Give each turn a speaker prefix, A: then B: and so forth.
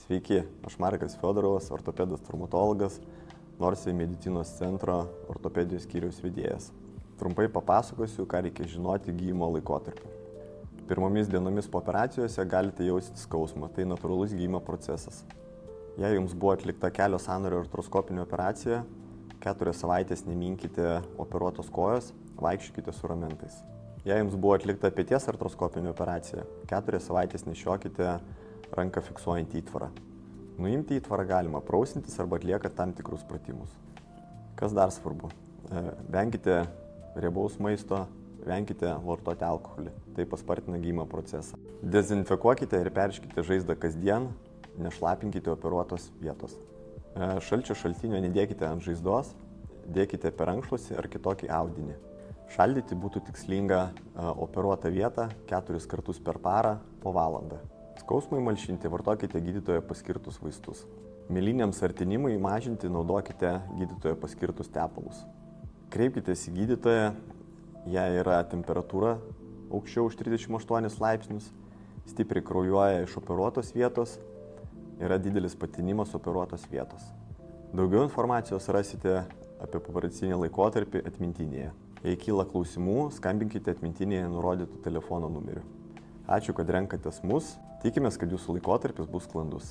A: Sveiki, aš Markas Fiodorovas, ortopedas traumatologas, Norsiai medicinos centro ortopedijos skyriaus vedėjas. Trumpai papasakosiu, ką reikia žinoti gydymo laikotarpiu. Pirmomis dienomis po operacijose galite jausti skausmą, tai natūralus gydymo procesas. Jei jums buvo atlikta kelio sąnario artroskopinė operacija, 4 savaitės neminkite operuotos kojos, vaikščiokite su ramentais. Jei jums buvo atlikta peties artroskopinė operacija, 4 savaitės nešiokite ranką fiksuojant įtvarą. Nuimti įtvarą galima prausintis arba atliekant tam tikrus pratimus. Kas dar svarbu? Venkite riebaus maisto, venkite vartoti alkoholį. Tai paspartina gydymo procesą. Dezinfekuokite ir perškite žaizdą kasdien, nešlapinkite operuotos vietos. Šalčio šaltinio nedėkite ant žaizdos, dėkite per rankšluostį ar kitokį audinį. Šaldyti būtų tikslinga operuotą vietą 4 kartus per parą po valandą. Skausmui malšinti vartokite gydytojo paskirtus vaistus. Mėlynėms artinimui mažinti naudokite gydytojo paskirtus tepalus. Kreipkitės į gydytoją, jei yra temperatūra aukščiau už 38 laipsnius, stipriai kraujuoja iš operuotos vietos, yra didelis patinimas operuotos vietos. Daugiau informacijos rasite apie pooperacinį laikotarpį atmintinėje. Jei kyla klausimų, skambinkite atmintinėje nurodytų telefono numeriu. Ačiū, kad renkatės mus. Tikimės, kad jūsų laikotarpis bus sklandus.